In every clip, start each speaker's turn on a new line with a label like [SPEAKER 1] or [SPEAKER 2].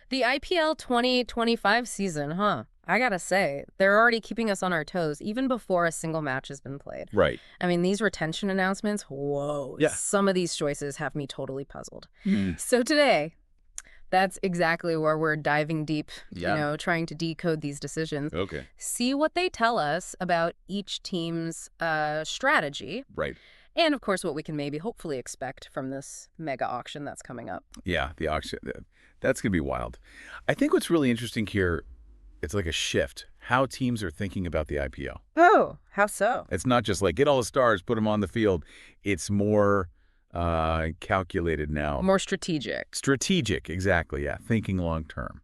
[SPEAKER 1] The IPL 2025 season, huh? I gotta say, they're already keeping us on our toes even before a single match has been played.
[SPEAKER 2] Right.
[SPEAKER 1] I mean, these retention announcements, whoa,
[SPEAKER 2] Yeah.
[SPEAKER 1] some of these choices have me totally puzzled.
[SPEAKER 2] Mm.
[SPEAKER 1] So today, that's exactly where we're diving deep,
[SPEAKER 2] Yeah.
[SPEAKER 1] trying to decode these decisions,
[SPEAKER 2] Okay.
[SPEAKER 1] see what they tell us about each team's strategy,
[SPEAKER 2] Right.
[SPEAKER 1] and of course, what we can maybe hopefully expect from this mega auction that's coming up.
[SPEAKER 2] Yeah, the auction. That's going to be wild. I think what's really interesting here, it's like a shift, how teams are thinking about the IPL.
[SPEAKER 1] Oh, how so?
[SPEAKER 2] It's not just like, get all the stars, put them on the field. It's more calculated now.
[SPEAKER 1] More strategic.
[SPEAKER 2] Strategic, exactly, yeah. Thinking long term.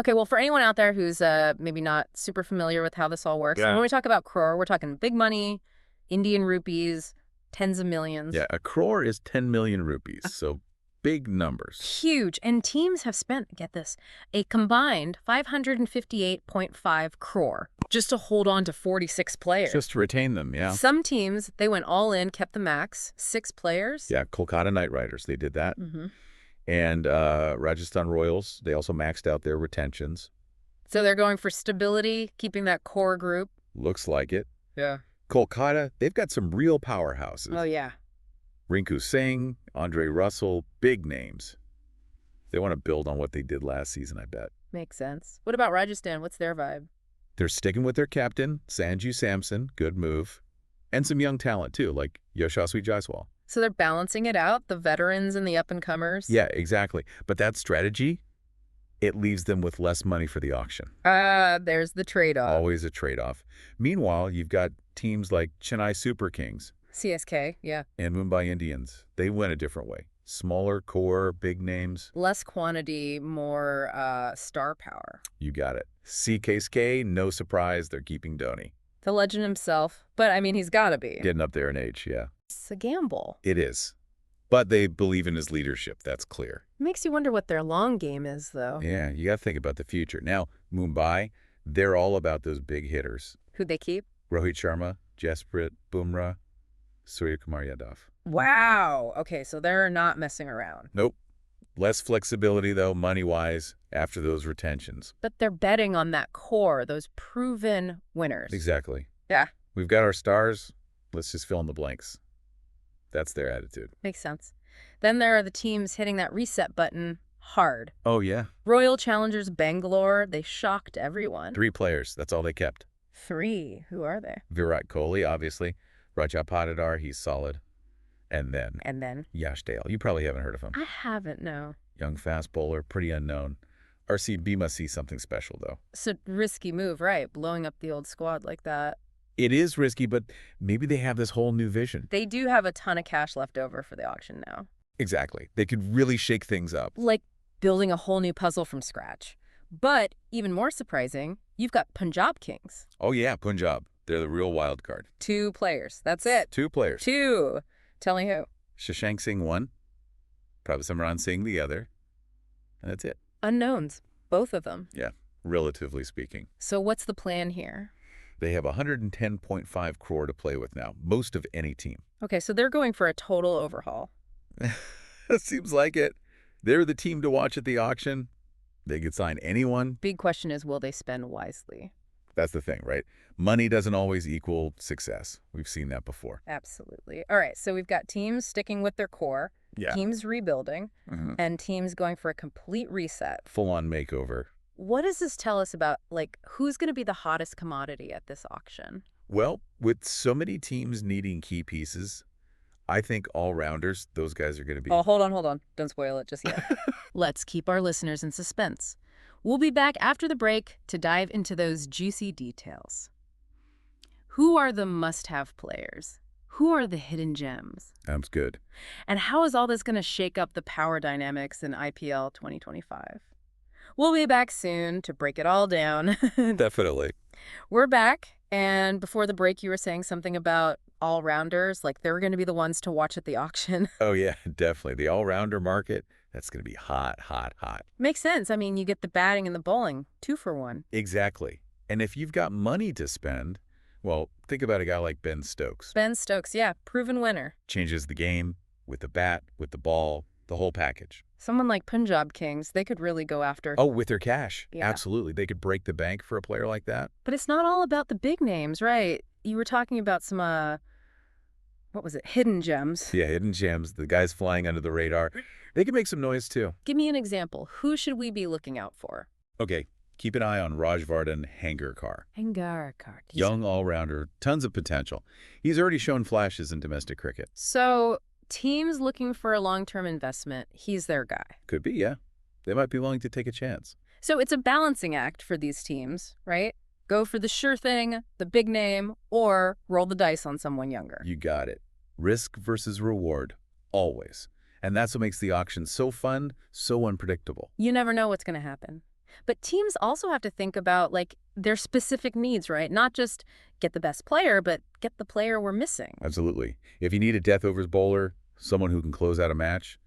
[SPEAKER 1] Okay, well, for anyone out there who's maybe not super familiar with how this all works,
[SPEAKER 2] Yeah.
[SPEAKER 1] when we talk about crore, we're talking big money, Indian rupees, tens of millions.
[SPEAKER 2] Yeah, a crore is 10 million rupees, so big numbers.
[SPEAKER 1] Huge. And teams have spent, get this, a combined 558.5 crore just to hold on to 46 players.
[SPEAKER 2] Just to retain them, yeah.
[SPEAKER 1] Some teams, they went all in, kept the max, 6 players.
[SPEAKER 2] Yeah, Kolkata Knight Riders, they did that.
[SPEAKER 1] Mm-hmm.
[SPEAKER 2] And Rajasthan Royals, they also maxed out their retentions.
[SPEAKER 1] So they're going for stability, keeping that core group.
[SPEAKER 2] Looks like it.
[SPEAKER 1] Yeah.
[SPEAKER 2] Kolkata, they've got some real powerhouses.
[SPEAKER 1] Oh, yeah.
[SPEAKER 2] Rinku Singh, Andre Russell, big names. They want to build on what they did last season, I bet.
[SPEAKER 1] Makes sense. What about Rajasthan? What's their vibe?
[SPEAKER 2] They're sticking with their captain, Sanju Samson, good move. And some young talent, too, like Yashasvi Jaiswal.
[SPEAKER 1] So they're balancing it out, the veterans and the up-and-comers?
[SPEAKER 2] Yeah, exactly. But that strategy, it leaves them with less money for the auction.
[SPEAKER 1] There's the trade-off.
[SPEAKER 2] Always a trade-off. Meanwhile, you've got teams like Chennai Super Kings
[SPEAKER 1] CSK, yeah.
[SPEAKER 2] and Mumbai Indians. They went a different way. Smaller core, big names.
[SPEAKER 1] Less quantity, more star power.
[SPEAKER 2] You got it. CKSK, no surprise, they're keeping Dhoni.
[SPEAKER 1] The legend himself. But, I mean, he's got to be.
[SPEAKER 2] Getting up there in age, yeah.
[SPEAKER 1] It's a gamble.
[SPEAKER 2] It is. But they believe in his leadership, that's clear.
[SPEAKER 1] Makes you wonder what their long game is, though.
[SPEAKER 2] Yeah, you got to think about the future. Now, Mumbai, they're all about those big hitters.
[SPEAKER 1] Who'd they keep?
[SPEAKER 2] Rohit Sharma, Jasprit Bumrah, Surya Kumar Yadav.
[SPEAKER 1] Wow. Okay, so they're not messing around.
[SPEAKER 2] Nope. Less flexibility, though, money-wise, after those retentions.
[SPEAKER 1] But they're betting on that core, those proven winners.
[SPEAKER 2] Exactly.
[SPEAKER 1] Yeah.
[SPEAKER 2] We've got our stars. Let's just fill in the blanks. That's their attitude.
[SPEAKER 1] Makes sense. Then there are the teams hitting that reset button hard.
[SPEAKER 2] Oh, yeah.
[SPEAKER 1] Royal Challengers Bangalore, they shocked everyone.
[SPEAKER 2] 3 players. That's all they kept.
[SPEAKER 1] 3. Who are they?
[SPEAKER 2] Virat Kohli, obviously. Rajat Patidar, he's solid. And then Yash Dale. You probably haven't heard of him.
[SPEAKER 1] I haven't, no.
[SPEAKER 2] Young fast bowler, pretty unknown. RCB must see something special, though.
[SPEAKER 1] It's a risky move, right? Blowing up the old squad like that.
[SPEAKER 2] It is risky, but maybe they have this whole new vision.
[SPEAKER 1] They do have a ton of cash left over for the auction now.
[SPEAKER 2] Exactly. They could really shake things up.
[SPEAKER 1] Like building a whole new puzzle from scratch. But even more surprising, you've got Punjab Kings.
[SPEAKER 2] Oh, yeah, Punjab. They're the real wild card.
[SPEAKER 1] 2 players. That's it.
[SPEAKER 2] 2 players.
[SPEAKER 1] 2. Tell me who.
[SPEAKER 2] Shashank Singh one, Prabhasimran Singh the other, and that's it.
[SPEAKER 1] Unknowns. Both of them.
[SPEAKER 2] Yeah, relatively speaking.
[SPEAKER 1] So what's the plan here?
[SPEAKER 2] They have 110.5 crore to play with now, most of any team.
[SPEAKER 1] Okay, so they're going for a total overhaul.
[SPEAKER 2] Seems like it. They're the team to watch at the auction. They could sign anyone.
[SPEAKER 1] Big question is, will they spend wisely?
[SPEAKER 2] That's the thing, right? Money doesn't always equal success. We've seen that before.
[SPEAKER 1] Absolutely. All right, so we've got teams sticking with their core, teams rebuilding, and teams going for a complete reset.
[SPEAKER 2] Full-on makeover.
[SPEAKER 1] What does this tell us about, who's going to be the hottest commodity at this auction?
[SPEAKER 2] Well, with so many teams needing key pieces, I think all-rounders, those guys are going to be...
[SPEAKER 1] Oh, hold on. Don't spoil it just yet. Let's keep our listeners in suspense. We'll be back after the break to dive into those juicy details. Who are the must-have players? Who are the hidden gems?
[SPEAKER 2] Sounds good.
[SPEAKER 1] And how is all this going to shake up the power dynamics in IPL 2025? We'll be back soon to break it all down.
[SPEAKER 2] Definitely.
[SPEAKER 1] We're back, and before the break you were saying something about all-rounders, like they're going to be the ones to watch at the auction.
[SPEAKER 2] Oh, yeah, definitely. The all-rounder market, that's going to be hot, hot, hot.
[SPEAKER 1] Makes sense. I mean, you get the batting and the bowling, 2 for 1.
[SPEAKER 2] Exactly. And if you've got money to spend, well, think about a guy like Ben Stokes.
[SPEAKER 1] Ben Stokes, yeah, proven winner.
[SPEAKER 2] Changes the game with the bat, with the ball, the whole package.
[SPEAKER 1] Someone like Punjab Kings, they could really go after.
[SPEAKER 2] Oh, with their cash.
[SPEAKER 1] Yeah.
[SPEAKER 2] Absolutely. They could break the bank for a player like that.
[SPEAKER 1] But it's not all about the big names, right? You were talking about some, what was it, hidden gems.
[SPEAKER 2] Yeah, hidden gems, the guys flying under the radar. They can make some noise too.
[SPEAKER 1] Give me an example. Who should we be looking out for?
[SPEAKER 2] Okay, keep an eye on Rajvardhan Hangarkar.
[SPEAKER 1] Hangarkar.
[SPEAKER 2] Young all-rounder, tons of potential. He's already shown flashes in domestic cricket.
[SPEAKER 1] So, teams looking for a long-term investment, he's their guy.
[SPEAKER 2] Could be, yeah. They might be willing to take a chance.
[SPEAKER 1] So it's a balancing act for these teams, right? Go for the sure thing, the big name, or roll the dice on someone younger.
[SPEAKER 2] You got it. Risk versus reward, always. And that's what makes the auction so fun, so unpredictable.
[SPEAKER 1] You never know what's going to happen. But teams also have to think about, like, their specific needs, right? Not just get the best player, but get the player we're missing.
[SPEAKER 2] Absolutely. If you need a death overs bowler, someone who can close out a match,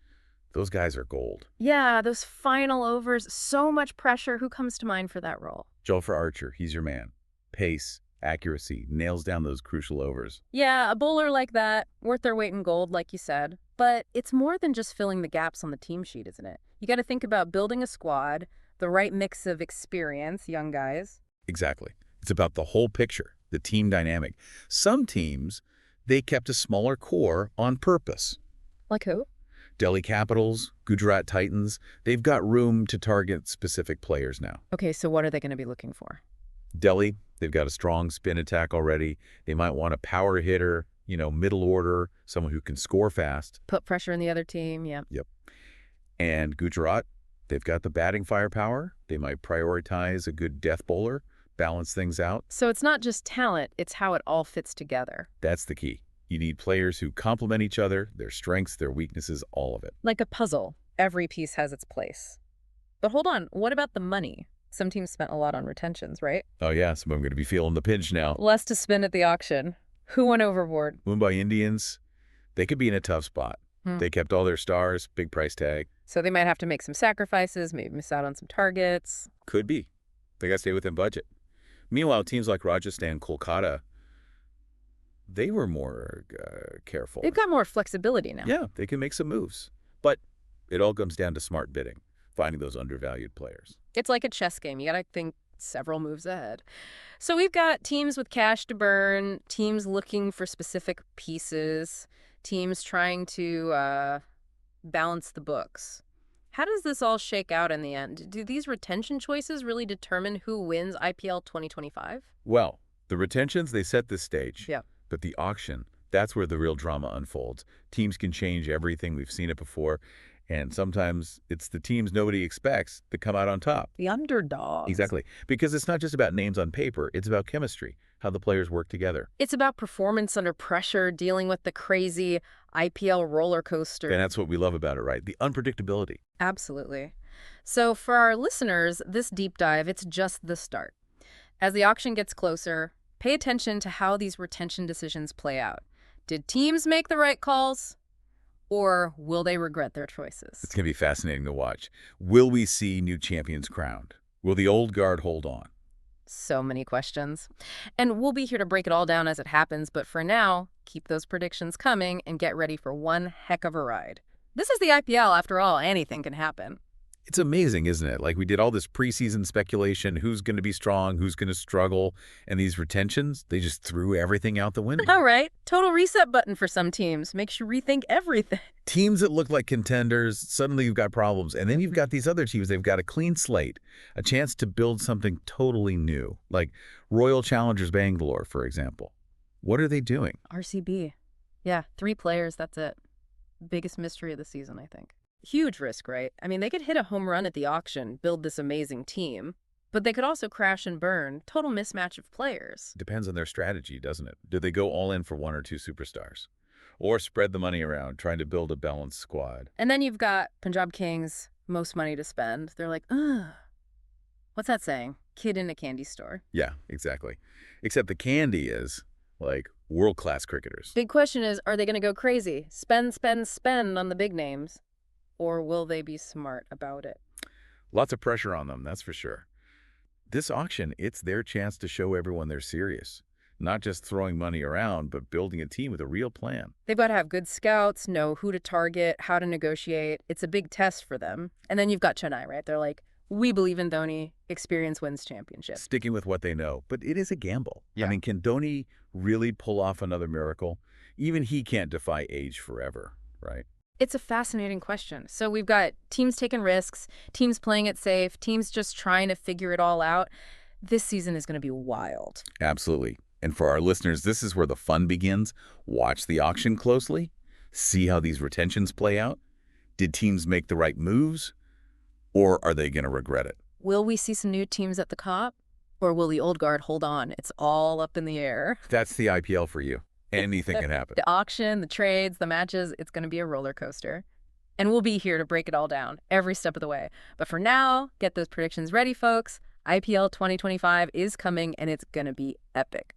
[SPEAKER 2] those guys are gold.
[SPEAKER 1] Yeah, those final overs, so much pressure. Who comes to mind for that role?
[SPEAKER 2] Jolfra Archer, he's your man. Pace, accuracy, nails down those crucial overs.
[SPEAKER 1] Yeah, a bowler like that, worth their weight in gold, like you said. But it's more than just filling the gaps on the team sheet, isn't it? You got to think about building a squad, the right mix of experience, young guys.
[SPEAKER 2] Exactly. It's about the whole picture, the team dynamic. Some teams, they kept a smaller core on purpose.
[SPEAKER 1] Like who?
[SPEAKER 2] Delhi Capitals, Gujarat Titans, they've got room to target specific players now.
[SPEAKER 1] Okay, so what are they going to be looking for?
[SPEAKER 2] Delhi, they've got a strong spin attack already. They might want a power hitter, middle order, someone who can score fast.
[SPEAKER 1] Put pressure on the other team, yeah.
[SPEAKER 2] Yep. And Gujarat, they've got the batting firepower. They might prioritize a good death bowler, balance things out.
[SPEAKER 1] So it's not just talent, it's how it all fits together.
[SPEAKER 2] That's the key. You need players who complement each other, their strengths, their weaknesses, all of it.
[SPEAKER 1] Like a puzzle, every piece has its place. But hold on, what about the money? Some teams spent a lot on retentions, right?
[SPEAKER 2] Oh yeah, so I'm going to be feeling the pinch now.
[SPEAKER 1] Less to spend at the auction. Who went overboard?
[SPEAKER 2] Mumbai Indians, they could be in a tough spot. They kept all their stars, big price tag.
[SPEAKER 1] So they might have to make some sacrifices, maybe miss out on some targets.
[SPEAKER 2] Could be. They got to stay within budget. Meanwhile, teams like Rajasthan, Kolkata, they were more careful.
[SPEAKER 1] They've got more flexibility now.
[SPEAKER 2] Yeah, they can make some moves. But it all comes down to smart bidding, finding those undervalued players.
[SPEAKER 1] It's like a chess game. You got to think several moves ahead. So we've got teams with cash to burn, teams looking for specific pieces, teams trying to balance the books. How does this all shake out in the end? Do these retention choices really determine who wins IPL 2025?
[SPEAKER 2] Well, the retentions, they set the stage.
[SPEAKER 1] Yeah.
[SPEAKER 2] But the auction, that's where the real drama unfolds. Teams can change everything. We've seen it before. And sometimes it's the teams nobody expects that come out on top.
[SPEAKER 1] The underdogs.
[SPEAKER 2] Exactly. Because it's not just about names on paper. It's about chemistry, how the players work together.
[SPEAKER 1] It's about performance under pressure, dealing with the crazy IPL roller coaster.
[SPEAKER 2] And that's what we love about it, right? The unpredictability.
[SPEAKER 1] Absolutely. So for our listeners, this deep dive, it's just the start. As the auction gets closer, pay attention to how these retention decisions play out. Did teams make the right calls? Or will they regret their choices?
[SPEAKER 2] It's going to be fascinating to watch. Will we see new champions crowned? Will the old guard hold on?
[SPEAKER 1] So many questions. And we'll be here to break it all down as it happens, but for now, keep those predictions coming and get ready for one heck of a ride. This is the IPL, after all. Anything can happen.
[SPEAKER 2] It's amazing, isn't it? Like we did all this preseason speculation, who's going to be strong, who's going to struggle, and these retentions, they just threw everything out the window.
[SPEAKER 1] All right. Total reset button for some teams. Makes you rethink everything.
[SPEAKER 2] Teams that look like contenders, suddenly you've got problems. And then you've got these other teams, they've got a clean slate, a chance to build something totally new, like Royal Challengers Bangalore, for example. What are they doing?
[SPEAKER 1] RCB. Yeah, 3 players, that's it. Biggest mystery of the season, I think. Huge risk, right? I mean, they could hit a home run at the auction, build this amazing team, but they could also crash and burn. Total mismatch of players.
[SPEAKER 2] Depends on their strategy, doesn't it? Do they go all in for 1 or 2 superstars? Or spread the money around, trying to build a balanced squad?
[SPEAKER 1] And then you've got Punjab Kings, most money to spend. They're like, ugh. What's that saying? Kid in a candy store.
[SPEAKER 2] Yeah, exactly. Except the candy is, like, world-class cricketers.
[SPEAKER 1] Big question is, are they going to go crazy? Spend, spend, spend on the big names? Or will they be smart about it?
[SPEAKER 2] Lots of pressure on them, that's for sure. This auction, it's their chance to show everyone they're serious, Not just throwing money around, but building a team with a real plan.
[SPEAKER 1] They've got to have good scouts, know who to target, how to negotiate. It's a big test for them. And then you've got Chennai, right? They're like, we believe in Dhoni. Experience wins championship.
[SPEAKER 2] Sticking with what they know. But it is a gamble.
[SPEAKER 3] Yeah.
[SPEAKER 2] I mean, can Dhoni really pull off another miracle? Even he can't defy age forever, right?
[SPEAKER 1] It's a fascinating question. So we've got teams taking risks, teams playing it safe, teams just trying to figure it all out. This season is going to be wild.
[SPEAKER 2] Absolutely. And for our listeners, this is where the fun begins. Watch the auction closely. See how these retentions play out. Did teams make the right moves? Or are they going to regret it?
[SPEAKER 1] Will we see some new teams at the top? Or will the old guard hold on? It's all up in the air.
[SPEAKER 2] That's the IPL for you. Anything can happen.
[SPEAKER 1] The auction, the trades, the matches, it's going to be a roller coaster. And we'll be here to break it all down every step of the way. But for now, get those predictions ready, folks. IPL 2025 is coming, and it's going to be epic.